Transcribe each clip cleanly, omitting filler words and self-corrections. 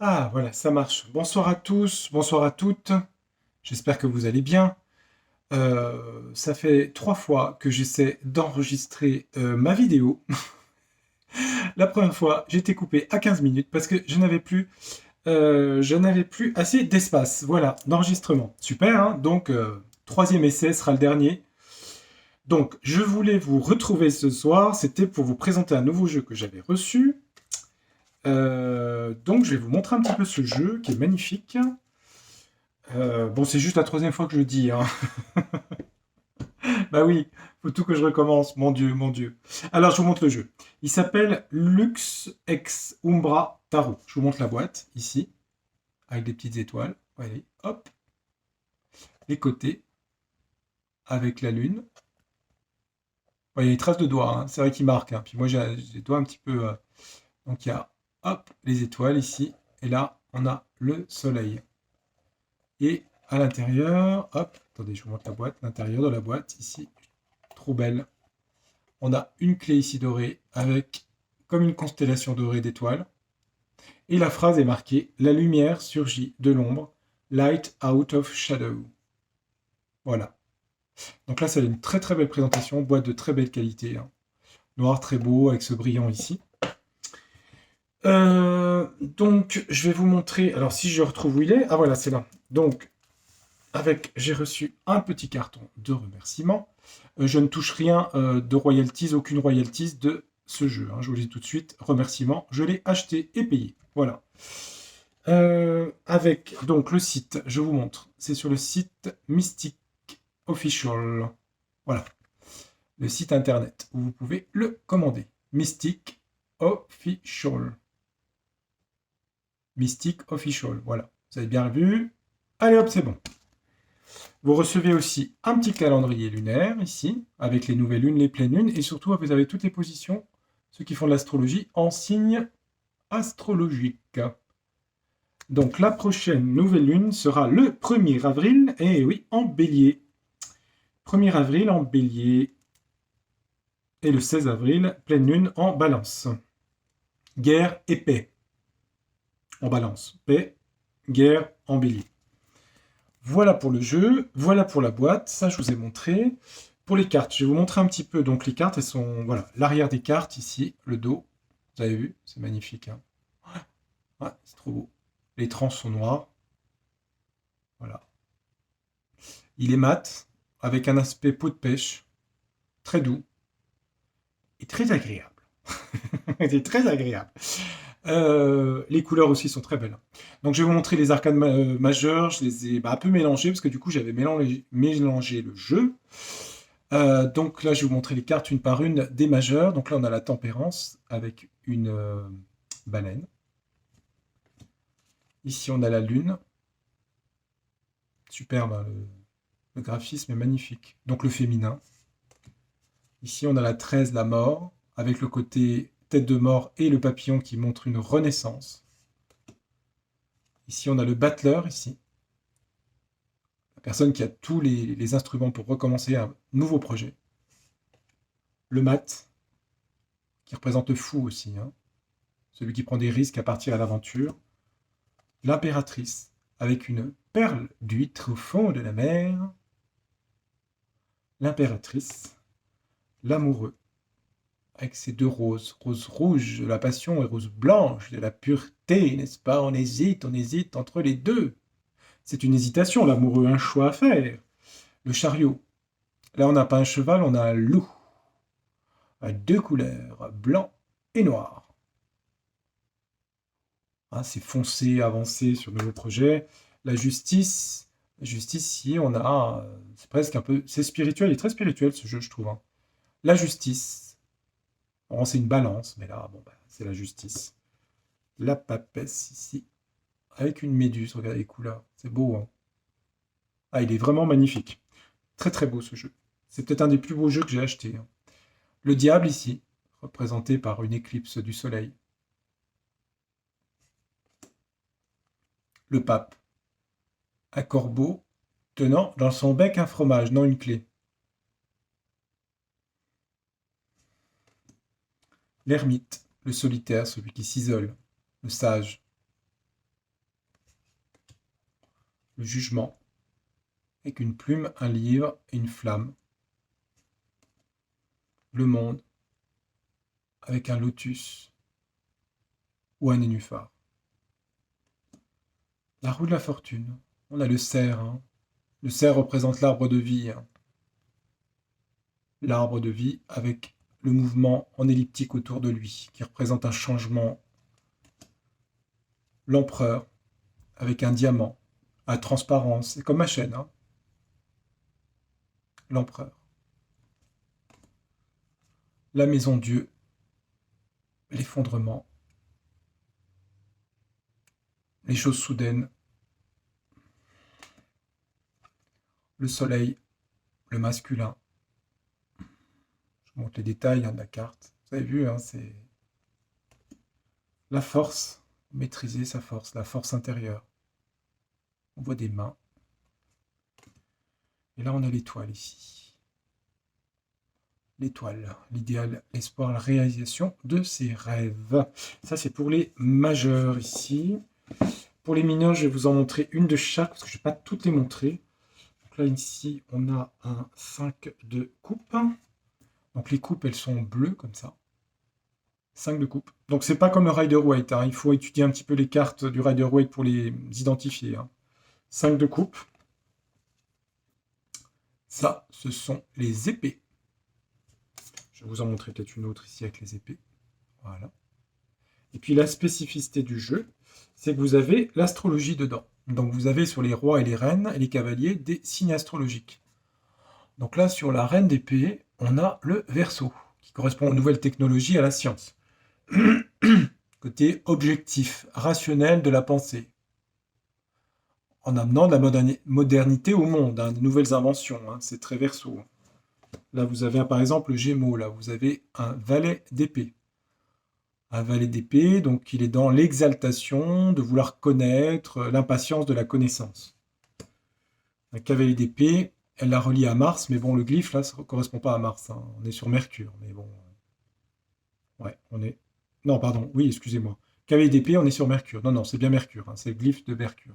Ah, voilà, ça marche. Bonsoir à tous, bonsoir à toutes. J'espère que vous allez bien. Ça fait 3 fois que j'essaie d'enregistrer ma vidéo. La première fois, j'étais coupé à 15 minutes parce que je n'avais plus assez d'espace. Voilà, d'enregistrement. Super, hein. Donc, troisième essai sera le dernier. Donc, je voulais vous retrouver ce soir. C'était pour vous présenter un nouveau jeu que j'avais reçu. Donc, je vais vous montrer un petit peu ce jeu qui est magnifique. Bon, c'est juste la troisième fois que je le dis, hein. Bah oui, faut tout que je recommence. Mon Dieu, mon Dieu. Alors, je vous montre le jeu. Il s'appelle Lux Ex Umbra Tarot. Je vous montre la boîte, ici, avec des petites étoiles. Allez, hop. Les côtés, avec la lune. Ouais, il y a des traces de doigts, hein. C'est vrai qu'il marque, hein. Puis moi, j'ai les doigts un petit peu... Donc, il y a, hop, les étoiles, ici. Et là, on a le soleil. Et à l'intérieur, hop, attendez, je vous montre la boîte. L'intérieur de la boîte, ici, trop belle. On a une clé ici dorée avec comme une constellation dorée d'étoiles. Et la phrase est marquée: La lumière surgit de l'ombre, light out of shadow. Voilà. Donc là, c'est une très très belle présentation, boîte de très belle qualité, hein. Noir très beau avec ce brillant ici. Donc, je vais vous montrer. Alors, si je retrouve où il est, ah voilà, c'est là. Donc, j'ai reçu un petit carton de remerciements. Je ne touche rien de royalties, aucune royalties de ce jeu, hein. Je vous le dis tout de suite, remerciements, je l'ai acheté et payé. Voilà. Avec donc le site, je vous montre, c'est sur le site Mystic Official. Voilà, le site internet où vous pouvez le commander. Mystic Official. Mystic Official, voilà. Vous avez bien vu. Allez hop, c'est bon. Vous recevez aussi un petit calendrier lunaire ici, avec les nouvelles lunes, les pleines lunes, et surtout vous avez toutes les positions, ceux qui font de l'astrologie, en signe astrologique. Donc la prochaine nouvelle lune sera le 1er avril, et oui, en bélier. 1er avril en bélier, et le 16 avril, pleine lune en balance. Guerre et paix en balance. Paix, guerre en bélier. Voilà pour le jeu, voilà pour la boîte, ça je vous ai montré. Pour les cartes, je vais vous montrer un petit peu. Donc les cartes, elles sont, voilà, l'arrière des cartes ici, le dos. Vous avez vu, c'est magnifique, hein. Ouais, c'est trop beau. Les tranches sont noires, voilà. Il est mat, avec un aspect peau de pêche, très doux et très agréable. C'est très agréable. Les couleurs aussi sont très belles. Donc je vais vous montrer les arcanes majeures. Je les ai un peu mélangées parce que du coup j'avais mélangé le jeu. Donc là je vais vous montrer les cartes une par une des majeures. Donc là on a la tempérance avec une baleine. Ici on a la lune. Superbe, hein, le graphisme est magnifique. Donc le féminin. Ici on a la 13, la mort, avec le côté tête de mort et le papillon qui montre une renaissance. Ici on a le battleur, ici. La personne qui a tous les instruments pour recommencer un nouveau projet. Le mat, qui représente le fou aussi, hein, celui qui prend des risques à partir à l'aventure. L'impératrice, avec une perle d'huître au fond de la mer. L'impératrice. L'amoureux, avec ses deux roses, rose rouge de la passion et rose blanche de la pureté, n'est-ce pas? On hésite entre les deux. C'est une hésitation, l'amoureux, un choix à faire. Le chariot. Là, on n'a pas un cheval, on a un loup. À deux couleurs, blanc et noir. Hein, c'est foncé, avancé sur de nouveaux projets. La justice, ici, on a, c'est presque un peu, c'est spirituel, il est très spirituel ce jeu, je trouve, hein. La justice, bon, c'est une balance, mais là, bon, bah, c'est la justice. La papesse ici, avec une méduse, regardez les couleurs, c'est beau, hein. Ah, il est vraiment magnifique. Très très beau ce jeu. C'est peut-être un des plus beaux jeux que j'ai acheté, hein. Le diable ici, représenté par une éclipse du soleil. Le pape, un corbeau tenant dans son bec un fromage, non une clé. L'ermite, le solitaire, celui qui s'isole, le sage. le jugement, avec une plume, un livre et une flamme. Le monde, avec un lotus ou un nénuphar. La roue de la fortune. On a le cerf. Hein. Le cerf représente l'arbre de vie. Hein. L'arbre de vie avec le mouvement en elliptique autour de lui, qui représente un changement. L'empereur, avec un diamant, à transparence. C'est comme ma chaîne. Hein. L'empereur. La maison Dieu. L'effondrement. Les choses soudaines. Le soleil. Le masculin. Je vous montre les détails de la carte. Vous avez vu, hein, c'est la force. Maîtriser sa force, la force intérieure. On voit des mains. Et là, on a l'étoile ici. L'étoile, l'idéal, l'espoir, la réalisation de ses rêves. Ça, c'est pour les majeurs ici. Pour les mineurs, je vais vous en montrer une de chaque, parce que je ne vais pas toutes les montrer. Donc là, ici, on a un 5 de coupe. Donc les coupes, elles sont bleues, comme ça. 5 de coupe. Donc c'est pas comme le Rider-Waite. Hein. Il faut étudier un petit peu les cartes du Rider-Waite pour les identifier. Hein. 5 de coupe. Ça, ce sont les épées. Je vais vous en montrer peut-être une autre ici avec les épées. Voilà. Et puis la spécificité du jeu, c'est que vous avez l'astrologie dedans. Donc vous avez sur les rois et les reines et les cavaliers des signes astrologiques. Donc là, sur la reine d'épée, on a le Verseau, qui correspond aux nouvelles technologies, à la science. Côté objectif, rationnel de la pensée. En amenant de la modernité au monde, hein, de nouvelles inventions. Hein, c'est très Verseau. Là, vous avez par exemple le Gémeaux. Là, vous avez un valet d'épée. Un valet d'épée, donc il est dans l'exaltation de vouloir connaître, l'impatience de la connaissance. Un cavalier d'épée, elle la relie à Mars, mais bon, le glyphe, là, ça ne correspond pas à Mars. Hein. On est sur Mercure, mais bon. Ouais, on est... Non, pardon, oui, excusez-moi. Cavalier d'épée, on est sur Mercure. Non, non, c'est bien Mercure, hein, c'est le glyphe de Mercure.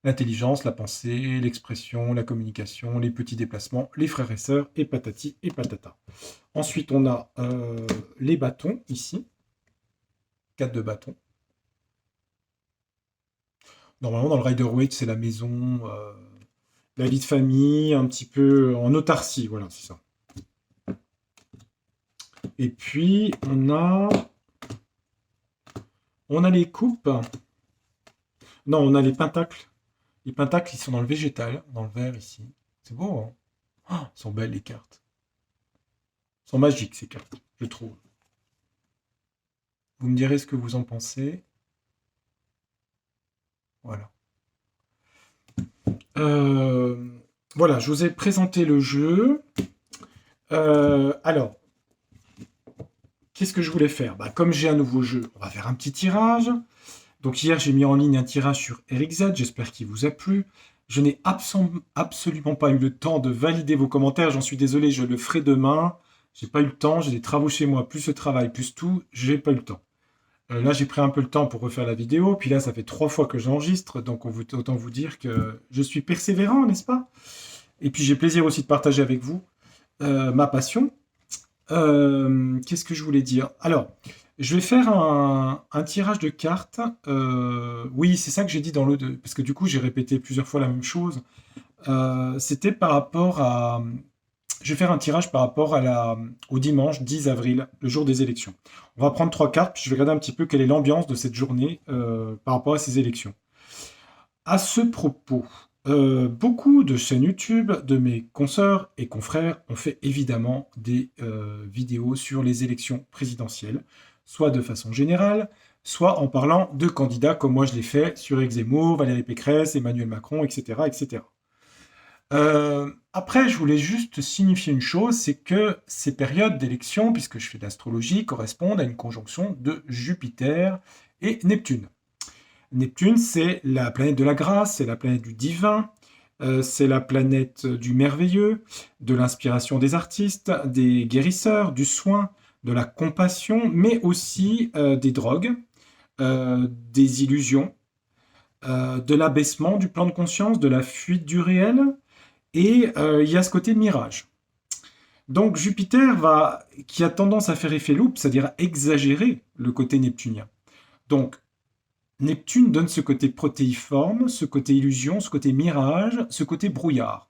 L'intelligence, la pensée, l'expression, la communication, les petits déplacements, les frères et sœurs, et patati et patata. Ensuite, on a les bâtons, ici. 4 de bâtons. Normalement, dans le Rider-Waite, c'est la maison, la vie de famille, un petit peu en autarcie, voilà, c'est ça. Et puis, on a les coupes. Non, on a les pentacles. Les pentacles, ils sont dans le végétal, dans le vert, ici. C'est beau, hein? Oh, elles sont belles, les cartes. Elles sont magiques, ces cartes, je trouve. Vous me direz ce que vous en pensez. Voilà. Voilà, je vous ai présenté le jeu. Alors, qu'est-ce que je voulais faire? Comme j'ai un nouveau jeu, on va faire un petit tirage. Donc hier, j'ai mis en ligne un tirage sur RxZ, j'espère qu'il vous a plu. Je n'ai absolument pas eu le temps de valider vos commentaires, j'en suis désolé, je le ferai demain. J'ai pas eu le temps, j'ai des travaux chez moi, plus le travail, plus tout, j'ai pas eu le temps. Là, j'ai pris un peu le temps pour refaire la vidéo, puis là, ça fait 3 fois que j'enregistre, donc autant vous dire que je suis persévérant, n'est-ce pas? Et puis j'ai plaisir aussi de partager avec vous ma passion. Qu'est-ce que je voulais dire? Alors, je vais faire un tirage de cartes. Oui, c'est ça que j'ai dit dans l'autre, parce que du coup, j'ai répété plusieurs fois la même chose. C'était par rapport à... Je vais faire un tirage par rapport au dimanche 10 avril, le jour des élections. On va prendre 3 cartes, puis je vais regarder un petit peu quelle est l'ambiance de cette journée par rapport à ces élections. À ce propos, beaucoup de chaînes YouTube de mes consoeurs et confrères ont fait évidemment des vidéos sur les élections présidentielles, soit de façon générale, soit en parlant de candidats comme moi je l'ai fait sur Éric Zemmour, Valérie Pécresse, Emmanuel Macron, etc. etc. Après, je voulais juste signifier une chose, c'est que ces périodes d'élection, puisque je fais de l'astrologie, correspondent à une conjonction de Jupiter et Neptune. Neptune, c'est la planète de la grâce, c'est la planète du divin, c'est la planète du merveilleux, de l'inspiration des artistes, des guérisseurs, du soin, de la compassion, mais aussi des drogues, des illusions, de l'abaissement du plan de conscience, de la fuite du réel, et il y a ce côté mirage. Donc Jupiter qui a tendance à faire effet loupe, c'est-à-dire à exagérer le côté neptunien. Donc Neptune donne ce côté protéiforme, ce côté illusion, ce côté mirage, ce côté brouillard.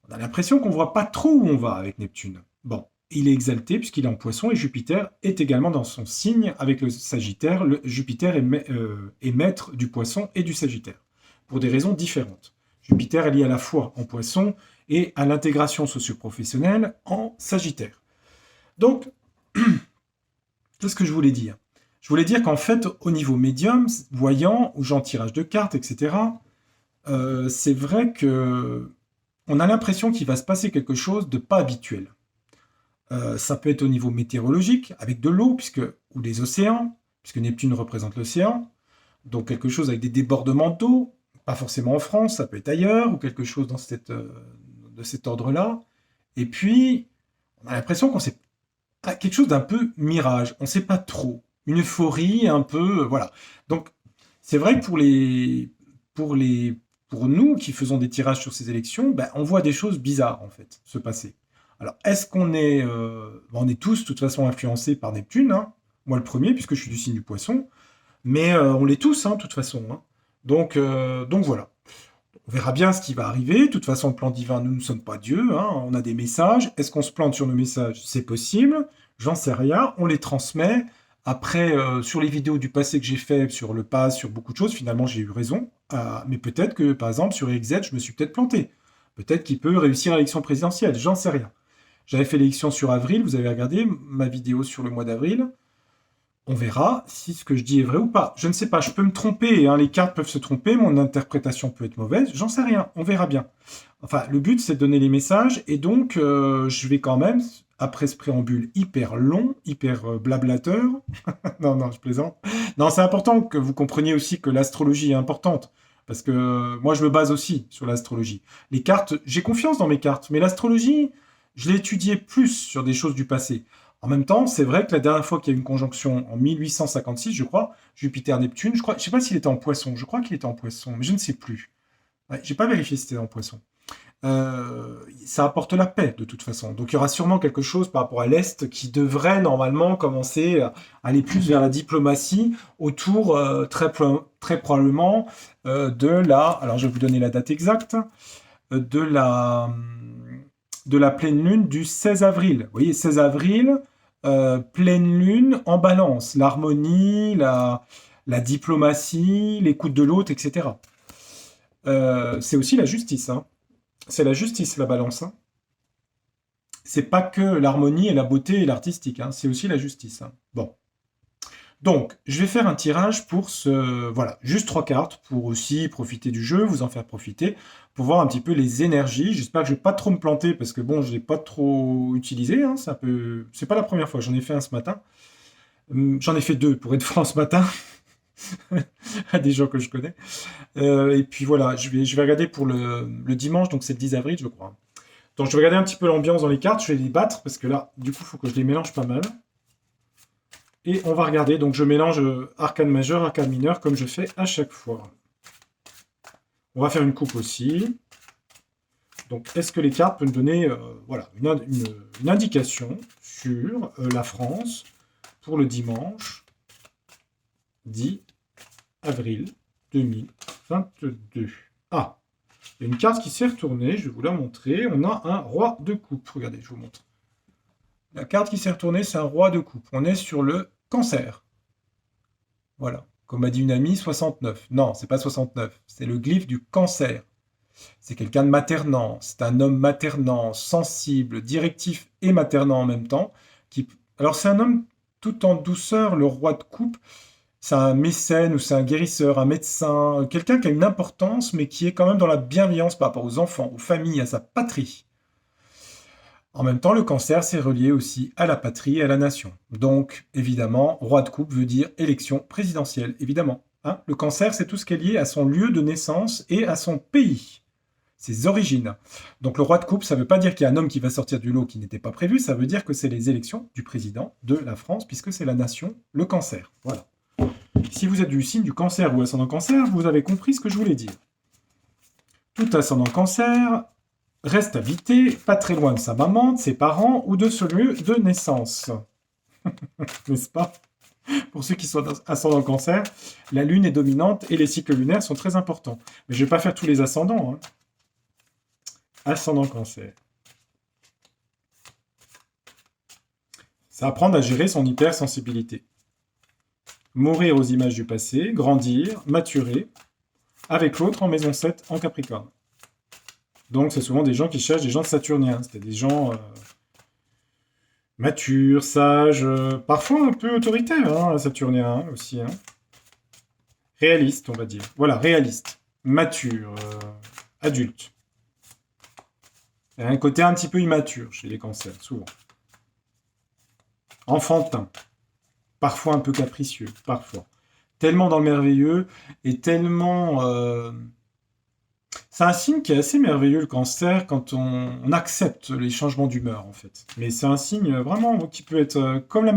On a l'impression qu'on ne voit pas trop où on va avec Neptune. Bon, il est exalté puisqu'il est en Poisson et Jupiter est également dans son signe avec le Sagittaire. Jupiter est maître du Poisson et du Sagittaire, pour des raisons différentes. Jupiter est lié à la foi en Poisson et à l'intégration socio-professionnelle en Sagittaire. Donc, qu'est-ce que je voulais dire? Je voulais dire qu'en fait, au niveau médium, voyant, ou genre tirage de cartes, etc., c'est vrai que on a l'impression qu'il va se passer quelque chose de pas habituel. Ça peut être au niveau météorologique, avec de l'eau, ou des océans, puisque Neptune représente l'océan, donc quelque chose avec des débordements d'eau, pas forcément en France, ça peut être ailleurs, ou quelque chose de cet ordre-là. Et puis, on a l'impression qu'on sait quelque chose d'un peu mirage, on ne sait pas trop. Une euphorie un peu, voilà. Donc, c'est vrai que pour nous qui faisons des tirages sur ces élections, ben, on voit des choses bizarres, en fait, se passer. Alors, est-ce qu'on est... on est tous, de toute façon, influencés par Neptune, hein. Moi le premier, puisque je suis du signe du Poisson, mais on l'est tous, hein, de toute façon, hein. Donc voilà. On verra bien ce qui va arriver. De toute façon, le plan divin, nous ne sommes pas Dieu, hein. On a des messages. Est-ce qu'on se plante sur nos messages? C'est possible. J'en sais rien. On les transmet. Après, sur les vidéos du passé que j'ai fait, sur le pass, sur beaucoup de choses, finalement, j'ai eu raison. Mais peut-être que, par exemple, sur XZ, je me suis peut-être planté. Peut-être qu'il peut réussir à l'élection présidentielle. J'en sais rien. J'avais fait l'élection sur avril. Vous avez regardé ma vidéo sur le mois d'avril. On verra si ce que je dis est vrai ou pas. Je ne sais pas, je peux me tromper, hein, les cartes peuvent se tromper, mon interprétation peut être mauvaise, j'en sais rien, on verra bien. Enfin, le but c'est de donner les messages, et donc je vais quand même, après ce préambule hyper long, hyper blablateur, non, je plaisante. Non, c'est important que vous compreniez aussi que l'astrologie est importante, parce que moi je me base aussi sur l'astrologie. Les cartes, j'ai confiance dans mes cartes, mais l'astrologie, je l'ai étudiée plus sur des choses du passé. En même temps, c'est vrai que la dernière fois qu'il y a eu une conjonction en 1856, je crois, Jupiter-Neptune, je sais pas s'il était en Poisson, je crois qu'il était en Poisson, mais je ne sais plus. Ouais, j'ai pas vérifié si c'était en Poisson. Ça apporte la paix de toute façon. Donc il y aura sûrement quelque chose par rapport à l'Est qui devrait normalement commencer à aller plus vers la diplomatie autour très probablement alors je vais vous donner la date exacte, de la pleine lune du 16 avril. Vous voyez, 16 avril, pleine lune en balance, l'harmonie, la diplomatie, l'écoute de l'autre, etc. C'est aussi la justice, hein. C'est la justice, la balance, hein. C'est pas que l'harmonie et la beauté et l'artistique, hein. C'est aussi la justice, hein. Bon. Donc, je vais faire un tirage pour voilà, juste 3 cartes pour aussi profiter du jeu, vous en faire profiter, pour voir un petit peu les énergies. J'espère que je vais pas trop me planter parce que bon, je l'ai pas trop utilisé, hein. C'est pas la première fois, j'en ai fait un ce matin. J'en ai fait 2 pour être franc ce matin, à des gens que je connais. Et puis voilà, je vais regarder pour le dimanche, donc c'est le 10 avril, je crois. Donc je vais regarder un petit peu l'ambiance dans les cartes, je vais les battre parce que là, du coup, il faut que je les mélange pas mal. Et on va regarder, donc je mélange arcane majeur, arcane mineur, comme je fais à chaque fois. On va faire une coupe aussi. Donc, est-ce que les cartes peuvent me donner voilà, une indication sur la France pour le dimanche 10 avril 2022? Ah, il y a une carte qui s'est retournée, je vais vous la montrer. On a un roi de coupe. Regardez, je vous montre. La carte qui s'est retournée, c'est un roi de coupe. On est sur le cancer. Voilà. Comme m'a dit une amie, 69. Non, c'est pas 69. C'est le glyphe du cancer. C'est quelqu'un de maternant. C'est un homme maternant, sensible, directif et maternant en même temps. Alors, c'est un homme tout en douceur, le roi de coupe. C'est un mécène ou c'est un guérisseur, un médecin, quelqu'un qui a une importance, mais qui est quand même dans la bienveillance par rapport aux enfants, aux familles, à sa patrie. En même temps, le cancer, c'est relié aussi à la patrie et à la nation. Donc, évidemment, roi de coupe veut dire élection présidentielle, évidemment. Hein, le cancer, c'est tout ce qui est lié à son lieu de naissance et à son pays, ses origines. Donc, le roi de coupe, ça ne veut pas dire qu'il y a un homme qui va sortir du lot qui n'était pas prévu, ça veut dire que c'est les élections du président de la France, puisque c'est la nation, le cancer. Voilà. Si vous êtes du signe du cancer ou ascendant cancer, vous avez compris ce que je voulais dire. Tout ascendant cancer reste habité pas très loin de sa maman, de ses parents ou de ce lieu de naissance. N'est-ce pas? Pour ceux qui sont ascendant cancer, la lune est dominante et les cycles lunaires sont très importants. Mais je ne vais pas faire tous les ascendants. Hein. Ascendant cancer. C'est apprendre à gérer son hypersensibilité. Mourir aux images du passé, grandir, maturer, avec l'autre en maison 7 en Capricorne. Donc c'est souvent des gens qui cherchent des gens de saturniens, c'est des gens matures, sages, parfois un peu autoritaires, hein, saturniens hein, aussi. Hein. Réaliste, on va dire. Voilà, réaliste, mature, adulte. Il y a un côté un petit peu immature chez les cancers, souvent. Enfantin. Parfois un peu capricieux, parfois. Tellement dans le merveilleux et tellement... C'est un signe qui est assez merveilleux, le cancer, quand on accepte les changements d'humeur, en fait. Mais c'est un signe vraiment qui peut être comme la